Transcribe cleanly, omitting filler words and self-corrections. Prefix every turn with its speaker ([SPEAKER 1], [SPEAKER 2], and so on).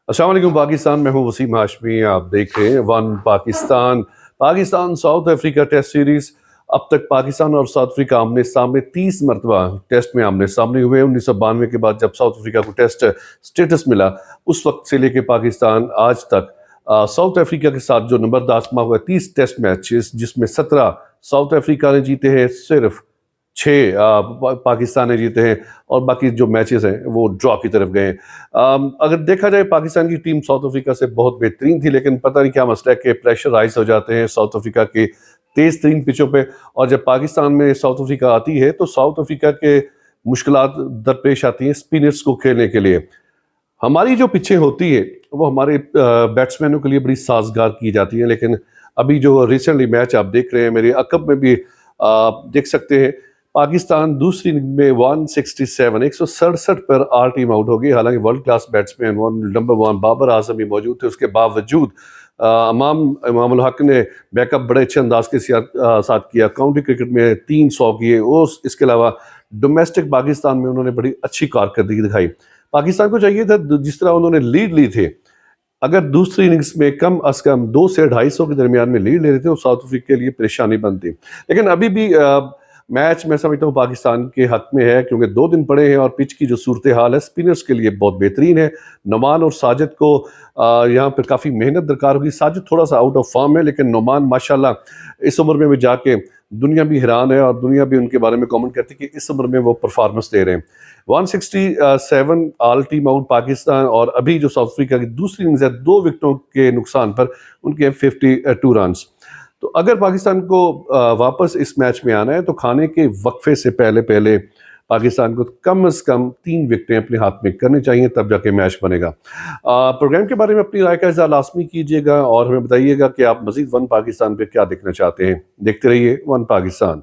[SPEAKER 1] अस्सलाम वालेकुम पाकिस्तान। मैं हूं वसीम हाशमी। आप देख रहे हैं one Pakistan. Pakistan South Africa test series. अब तक पाकिस्तान और साउथ अफ्रीका आमने सामने 30 मरतबा टेस्ट में आमने सामने हुए। 1992 के बाद जब साउथ अफ्रीका को टेस्ट स्टेटस मिला, उस वक्त से लेके पाकिस्तान आज तक साउथ अफ्रीका के साथ जो नंबर आजमा हुआ 30 टेस्ट मैचेस, जिसमें 17 साउथ अफ्रीका ने जीते हैं, सिर्फ 6 पाकिस्तान ने जीते हैं और बाकी जो मैचेस हैं वो ड्रॉ की तरफ गए हैं। अगर देखा जाए, पाकिस्तान की टीम साउथ अफ्रीका से बहुत बेहतरीन थी, लेकिन पता नहीं क्या मसला है कि प्रेशराइज हो जाते हैं साउथ अफ्रीका के तेज तरीन पिचों पे। और जब पाकिस्तान में साउथ अफ्रीका आती है तो साउथ अफ्रीका के मुश्किलात दरपेश आती हैं स्पिनर्स को खेलने के लिए। हमारी जो पिचें होती है वो हमारे बैट्समैनों के लिए बड़ी साजगार की जाती है, लेकिन अभी जो रिसेंटली मैच आप देख रहे हैं, मेरे अकब में भी देख सकते हैं, पाकिस्तान दूसरी इनिंग में 167 पर आल टीम आउट हो गई। हालांकि world class batsman number 1 Babar Azam भी मौजूद थे, उसके बावजूद इमामुल हक ने बैकअप बड़े अच्छे अंदाज के साथ किया। काउंटी क्रिकेट में 300 किए और इसके अलावा डोमेस्टिक पाकिस्तान में उन्होंने बड़ी अच्छी कारकर्दगी दिखाई। पाकिस्तान को चाहिए था, जिस तरह उन्होंने लीड ली थी, अगर दूसरी इनिंग्स में कम अज कम 2 से 250 के दरमियान में लीड ले रहे थे तो साउथ अफ्रीका के लिए परेशानी बनती। लेकिन अभी भी मैच मैं समझता हूँ पाकिस्तान के हक में है, क्योंकि 2 दिन पड़े हैं और पिच की जो सूरत हाल है स्पिनर्स के लिए बहुत बेहतरीन है। नोमान और साजिद को यहाँ पर काफ़ी मेहनत दरकार होगी। साजिद थोड़ा सा आउट ऑफ फॉर्म है, लेकिन नोमान माशाल्लाह इस उम्र में भी जाके दुनिया भी हैरान है और दुनिया भी उनके बारे में कमेंट करती है कि इस उम्र में वो परफॉर्मेंस दे रहे हैं। 167 ऑल टीम आउट पाकिस्तान, और अभी जो साउथ अफ्रीका की दूसरी इनिंग्स है 2 विकेटों के नुकसान पर उनके 52 रन्स। तो अगर पाकिस्तान को वापस इस मैच में आना है तो खाने के वक्फे से पहले पहले पाकिस्तान को कम से कम 3 विकेटें अपने हाथ में करनी चाहिए, तब जाके मैच बनेगा। प्रोग्राम के बारे में अपनी राय का इज़हार लाजमी कीजिएगा और हमें बताइएगा कि आप मजीद वन पाकिस्तान पे क्या देखना चाहते हैं। देखते रहिए वन पाकिस्तान।